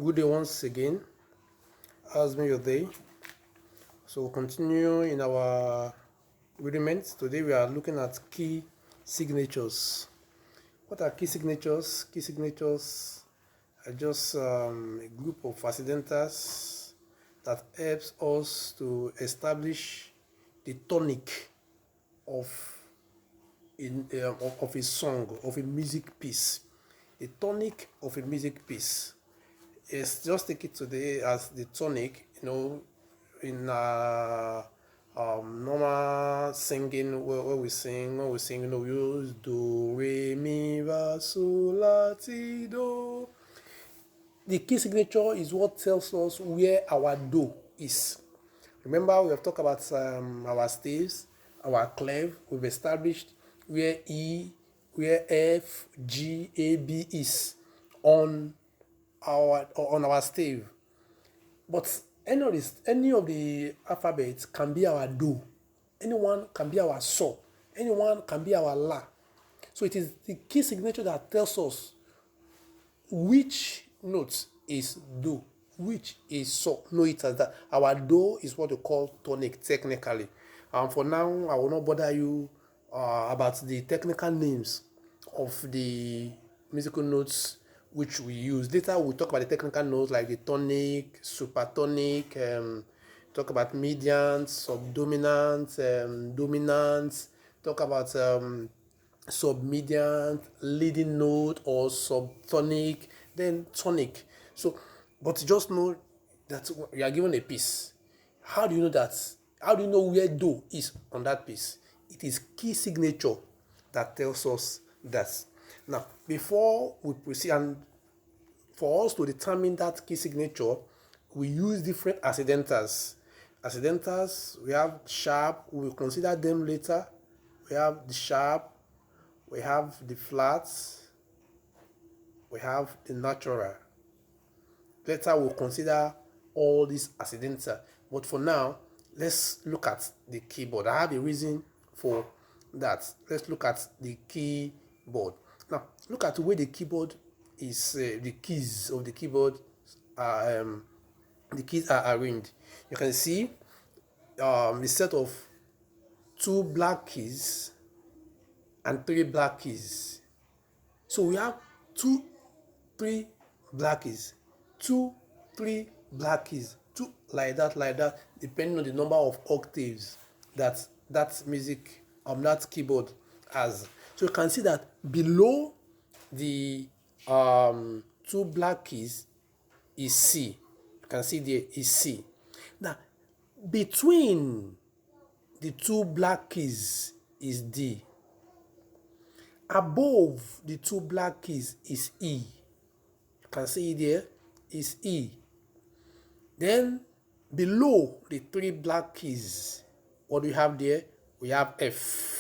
Good day once again. How's been your day? So we'll continue in our rudiments. Today we are looking at key signatures. What are key signatures? Key signatures are just a group of accidentals that helps us to establish the tonic of of a song, of a music piece. The tonic of a music piece. It's just take it today as the tonic, in normal singing where we sing, we use do, re, mi, fa, sol, la, ti, do. The key signature is what tells us where our do is. Remember, we have talked about our staves, our clef. We've established where E, where F, G, A, B is on our stave. But any of the alphabets can be our do. Anyone can be our so. Anyone can be our la. So it is the key signature that tells us which note is do, which is so. Know it as that. Our do is what we call tonic technically. For now, I will not bother you about the technical names of the musical notes which we use. Later we'll talk about the technical notes like the tonic, supertonic, talk about medians, subdominant, dominant, talk about submedian, leading note or subtonic, then tonic. So, but just know that you are given a piece. How do you know that? How do you know where do is on that piece? It is key signature that tells us that. Now, before we proceed, and for us to determine that key signature, we use different accidentals. Accidentals, we have sharp, we will consider them later. We have the sharp, we have the flats, we have the natural. Later we'll consider all these accidental. But for now, let's look at the keyboard. I have a reason for that. Let's look at the keyboard. Now, look at the way the keyboard is, the keys of the keyboard are, the keys are arranged. You can see a set of 2 black keys and 3 black keys. So we have 2, 3 black keys, 2, 3 black keys, 2 like that, depending on the number of octaves that music that keyboard has. So you can see that below the 2 black keys is C. You can see there is C. Now, between the 2 black keys is D. Above the 2 black keys is E. You can see there is E. Then below the 3 black keys, what do we have there? We have F.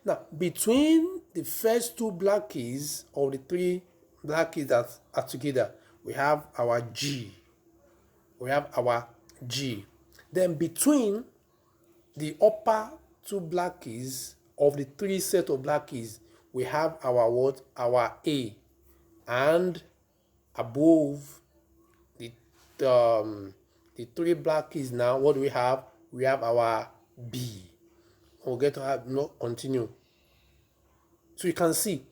Now, between the first 2 black keys or the 3 black keys that are together, we have our G. We have our G. Then between the upper 2 black keys of the 3 set of black keys, we have our what? Our A. And above the 3 black keys now, what do we have? We have our B. We'll get to have continue. So you can see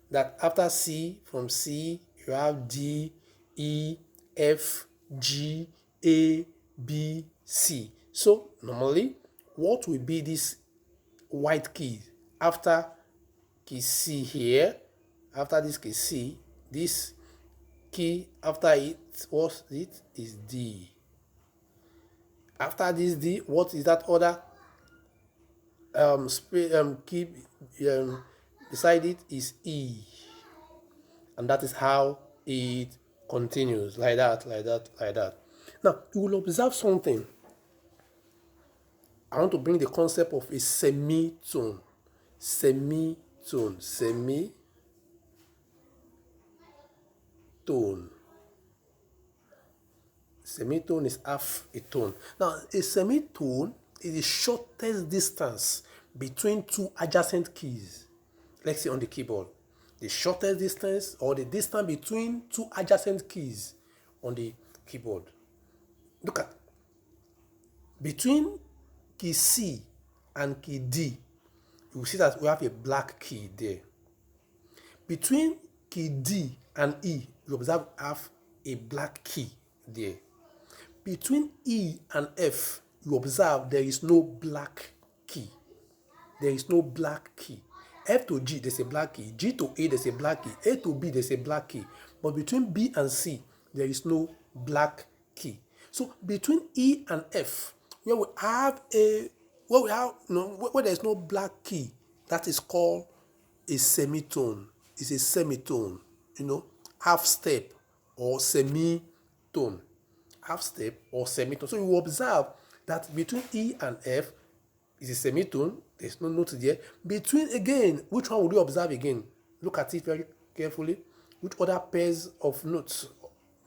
that after C, from C, you have D, E, F, G, A, B, C. So normally, what will be this white key after key C here? After this key C, this key after it, what it is D. After this D, what is that other key beside it is E, and that is how it continues, like that. Now you will observe something. I want to bring the concept of a semitone. Semitone. Semitone is half a tone. Now, a semitone is the shortest distance between 2 adjacent keys. Let's say on the keyboard, the shortest distance or the distance between 2 adjacent keys on the keyboard. Look at between key C and key D, you will see that we have a black key there. Between key D and E, you observe have a black key there. Between E and F, you observe there is no black key. There is no black key. F to G, there's a black key. G to A, there's a black key. A to B, there's a black key. But between B and C, there is no black key. So between E and F, where we have where there's no black key, that is called a semitone. It's a semitone, half step or semitone. Half step or semitone. So you observe that between E and F is a semitone. There's no note there. Between, again, which one would you observe again? Look at it very carefully. Which other pairs of notes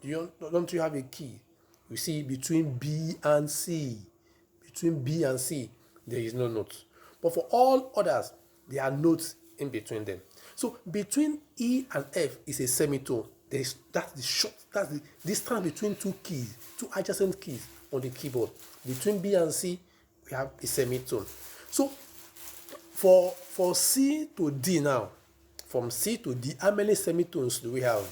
don't you have a key? You see between B and C. Between B and C, there is no note. But for all others, there are notes in between them. So between E and F is a semitone. That's the distance between two keys, two adjacent keys on the keyboard. Between B and C, we have a semitone. So for C to D now, from C to D, how many semitones do we have?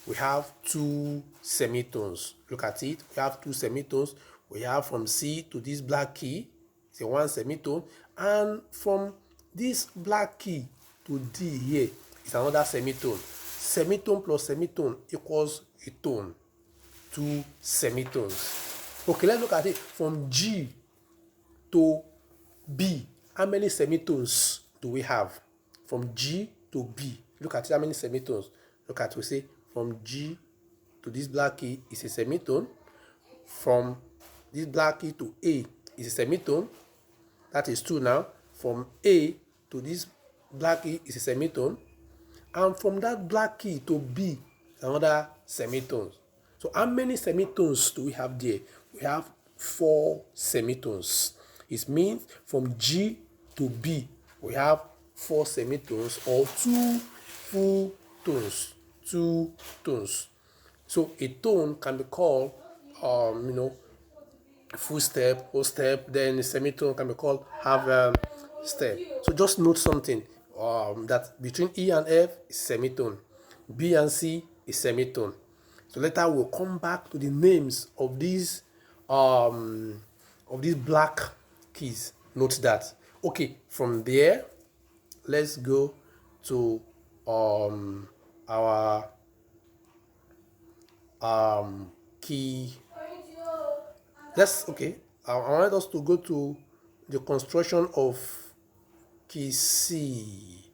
We have 2 semitones. Look at it. We have 2 semitones. We have from C to this black key, it's a 1 semitone, and from this black key to D here is another semitone. Semitone plus semitone equals a tone. 2 semitones. Okay, let's look at it. From G to B, how many semitones do we have? From G to B, look at it, how many semitones? Look at, we say from G to this black key is a semitone. From this black key to A is a semitone. That is 2 now. From A to this black key is a semitone. And from that black key to B, another semitone. So how many semitones do we have there? We have 4 semitones. It means from G to B, we have 4 semitones or 2 full tones. 2 tones. So a tone can be called, full step, whole step. Then a semitone can be called half step. So just note something, that between E and F is semitone, B and C is semitone. So later we'll come back to the names of these black keys. Note that. Okay, from there, let's go to our key. I want us to go to the construction of key C.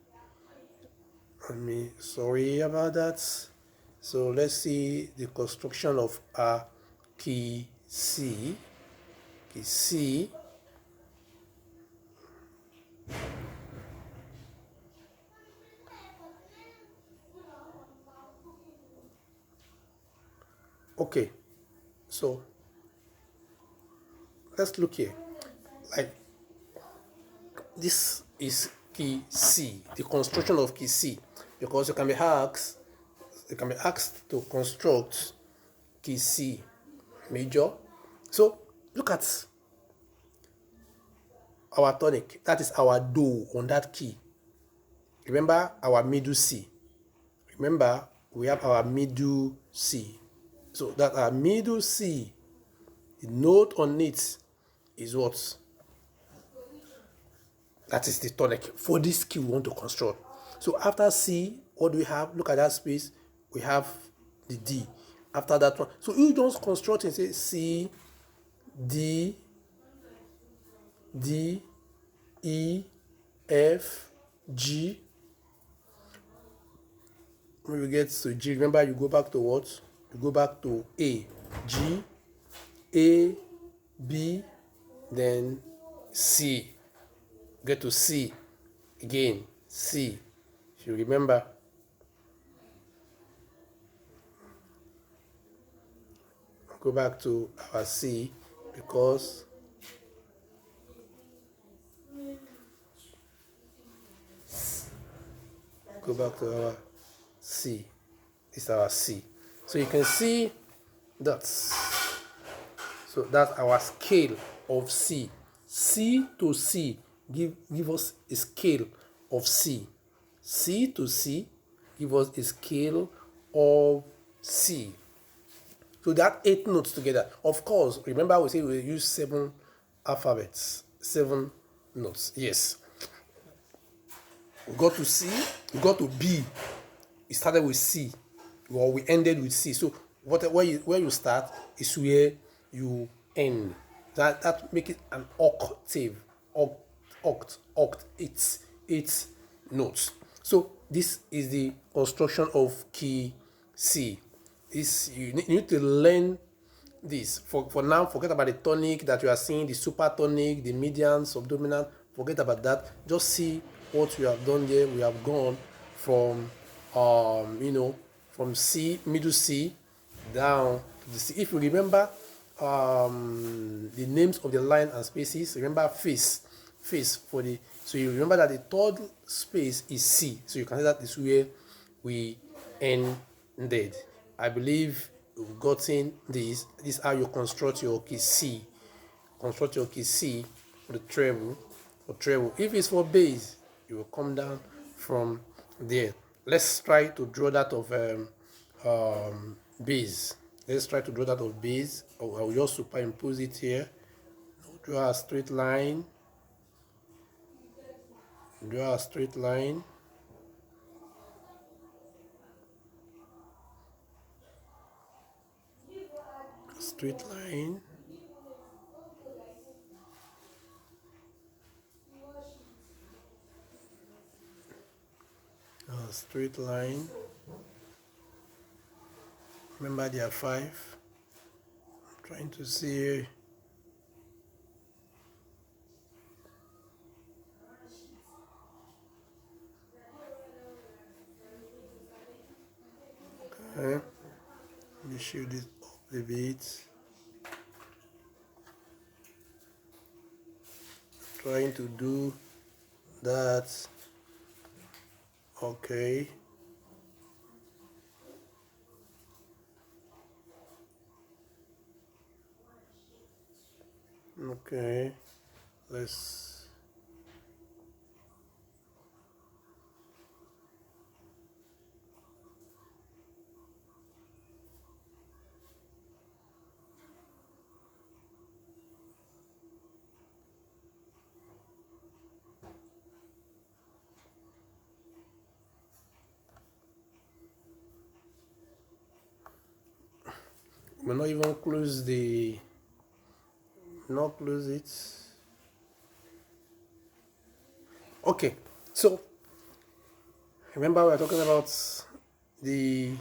Sorry about that. So let's see the construction of key C. Key C. Okay, so let's look here. Like, this is key C, the construction of key C, because you can be asked to construct key C major. So look at our tonic, that is our do on that key. Remember our middle C. Remember we have our middle C. So that our middle C, the note on it is what? That is the tonic for this key we want to construct. So after C, what do we have? Look at that space. We have the D. After that one, so you just construct and say C, D, D, E, F, G. When we get to G, remember you go back to what? You go back to A, G, A, B, then C. Get to C again, C. If you remember, go back to our C, because go back to our C. It's our C. So you can see That's so that's our scale of C. C to C give us a scale of C. C to C give us a scale of C. So that 8 notes together. Of course, remember we say we use 7 alphabets, 7 notes. Yes. We got to C, we got to B. It started with C, or we ended with C. So where you start is where you end. That make it an octave. Eight notes. So this is the construction of key C. This you need to learn this. For now, forget about the tonic that you are seeing, the supertonic, the median, subdominant. Forget about that. Just see what we have done there. We have gone from from C, middle C, down to the C. If you remember the names of the line and spaces, remember face for the, so you remember that the third space is C. So you can say that is where we ended. I believe you've gotten this. This is how you construct your key C. Construct your key C for the treble. For treble. If it's for bass, you will come down from there. Let's try to draw that of bass. Let's try to draw that of bass. I'll just superimpose it here. Draw a straight line. Draw a straight line. Straight line. A straight line. Remember there are 5. I'm trying to see. Okay. Let me shift this up a bit. Trying to do that. Okay. Okay. Let's we'll not even close the, not close it. Okay, so remember we're talking about the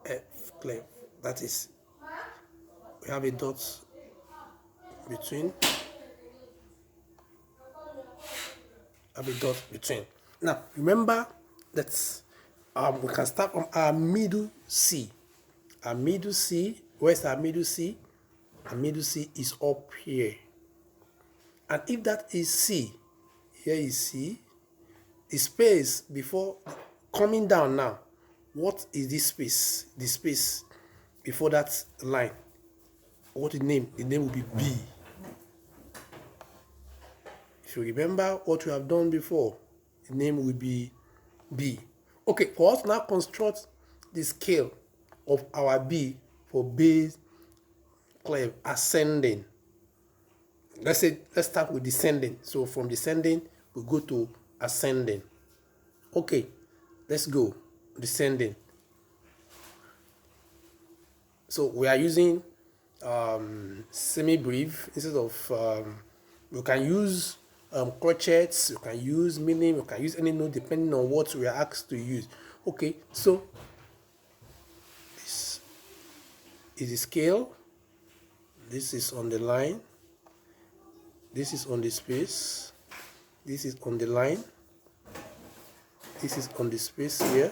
F clef. That is, we have a dot between. Now remember that we can start from our middle C. Our middle C, where's our middle C? Our middle C is up here. And if that is C, here is C, the space before coming down now, what is this space? The space before that line. What the name? The name will be B. If you remember what you have done before, the name will be B. Okay, for us to now construct the scale of our B for bass clef ascending. Let's start with descending. So from descending, we go to ascending. Okay, let's go descending. So we are using semi-brief instead of you can use crotchets, you can use minim, you can use any note depending on what we are asked to use. Okay, so this is the scale, this is on the line, this is on the space, this is on the line, this is on the space here,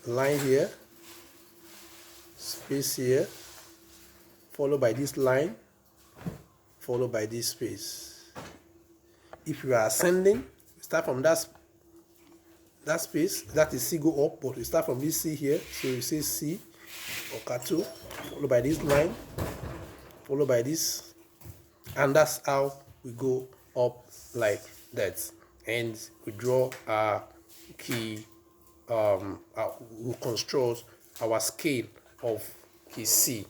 line here, space here, followed by this line, followed by this space. If you are ascending, start from that that space, that is C go up, but we start from this C here. So you say C or K2, followed by this line, followed by this, and that's how we go up like that. And we draw our key, we construct our scale of key C,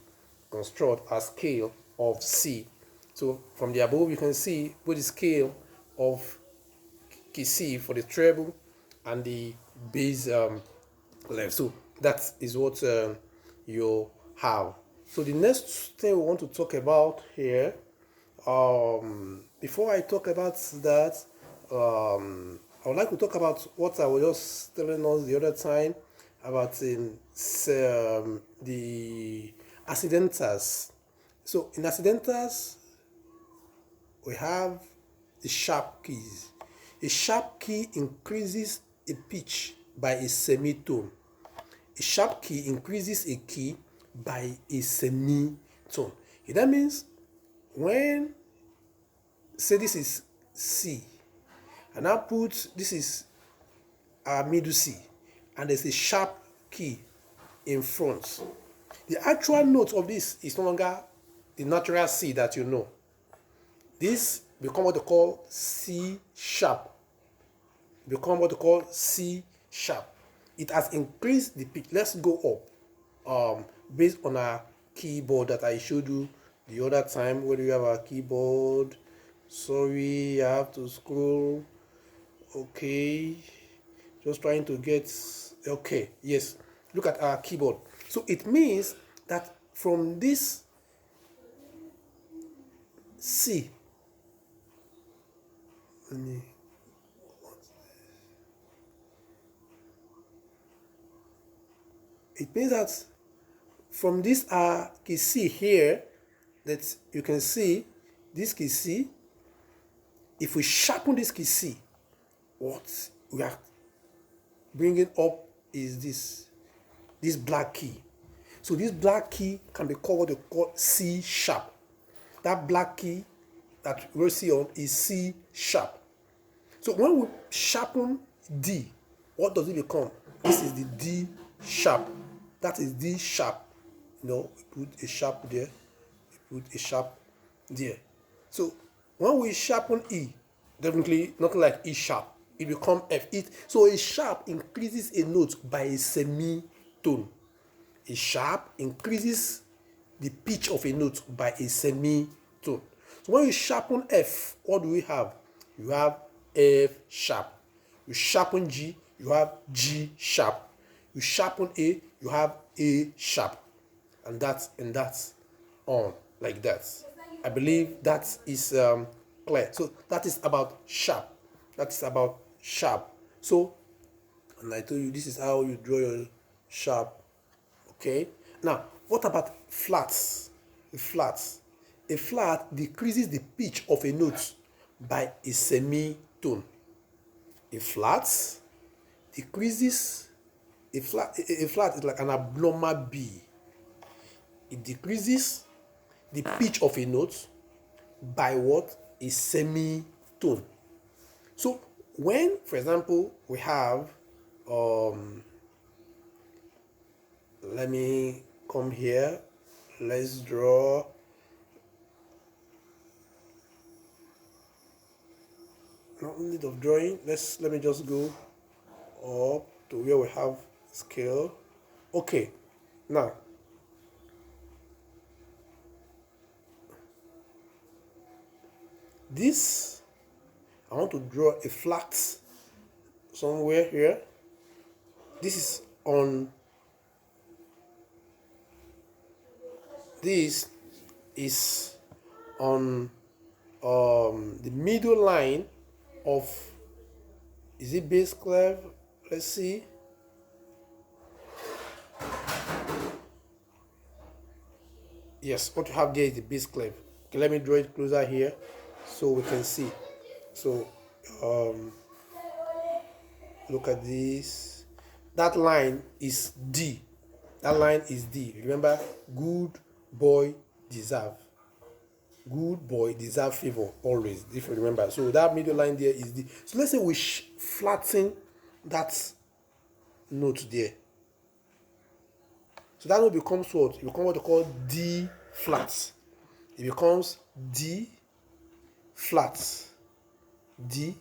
construct a scale of C. So from the above, you can see both the scale of key C for the treble and the bass left. So that is what you have. So the next thing we want to talk about here, before I talk about that, I would like to talk about what I was just telling us the other time about the accidentals. So in accidentals, we have the sharp keys. A sharp key increases a pitch by a semitone. A sharp key increases a key by a semitone. That means when, say this is C, and I put, this is our middle C, and there's a sharp key in front. The actual note of this is no longer the natural C that you know. This become what they call C sharp. Become what they call C sharp. It has increased the pitch. Let's go up. Based on our keyboard that I showed you the other time. Where do you have our keyboard? Sorry, I have to scroll. Okay, just trying to get. Okay, yes. Look at our keyboard. So it means that from this C, it means that from this key C here, that you can see this key C, if we sharpen this key C, what we are bringing up is this black key. So this black key can be called what they call C sharp. That black key that we'll see on is C sharp. So when we sharpen D, what does it become? This is the D sharp. That is D sharp. You know, we put a sharp there, we put a sharp there. So when we sharpen E, definitely nothing like E sharp. It becomes F. So a sharp increases a note by a semitone. A sharp increases the pitch of a note by a semitone. So when you sharpen F, what do we have? You have F sharp. You sharpen G, you have G sharp. You sharpen A, you have A sharp. And that's on like that. I believe that is clear. So that is about sharp. That is about sharp. So, and I told you this is how you draw your sharp. Okay. Now, what about flats? The flats. A flat decreases the pitch of a note by a semitone. A flat decreases. A flat is like an abnormal B. It decreases the pitch of a note by what? A semitone. So when, for example, we have, let me come here, let's draw, no need of drawing, let me just go up to where we have scale. Okay, now this, I want to draw a flat somewhere here. This is on, this is on the middle line of, is it bass clef? Let's see. Yes, what you have there is the bass clef. Okay, let me draw it closer here so we can see. So look at this. That line is D. That line is D. Remember, good boy deserve. Good boy deserve favor always, if you remember. So that middle line there is D. So let's say we flatten that note there. So that note becomes what? It becomes what they call D flat. It becomes D flat. D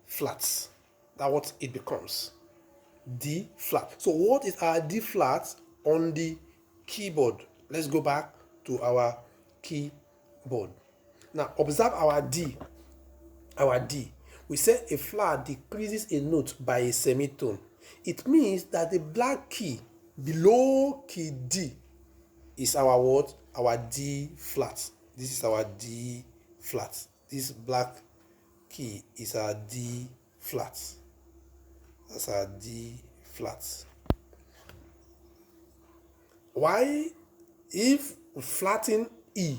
flat. That's what it becomes. D flat. So what is our D flat on the keyboard? Let's go back to our keyboard. Now observe our D. Our D. We said a flat decreases a note by a semitone. It means that the black key below key D is our what? Our D flat. This is our D flat. This black key is our D flat. That's our D flat. Why? If we flatten E,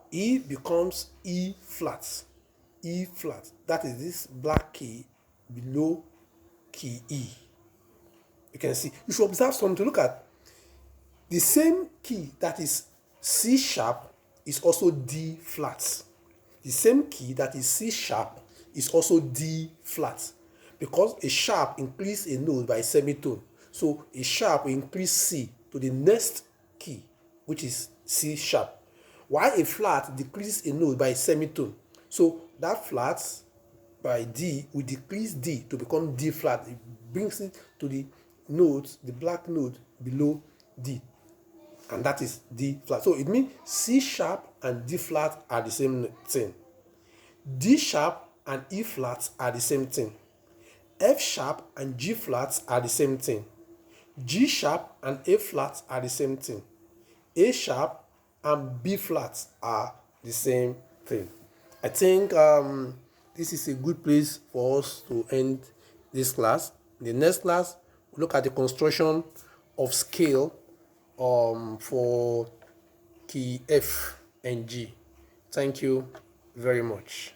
E becomes E flat. E flat. That is this black key below key E. You can see. You should observe something. Look at the same key that is C sharp is also D flat. The same key that is C sharp is also D flat, because a sharp increases a note by a semitone. So a sharp will increase C to the next key, which is C sharp, while a flat decreases a note by a semitone. So that flat by D will decrease D to become D flat. It brings it to the note, the black note below D, and that is D flat. So it means C sharp and D flat are the same thing. D sharp and E flat are the same thing. F sharp and G flat are the same thing. G sharp and A flat are the same thing. A sharp and B flat are the same thing. I think this is a good place for us to end this class. In the next class, we'll look at the construction of scale for key F and G. Thank you very much.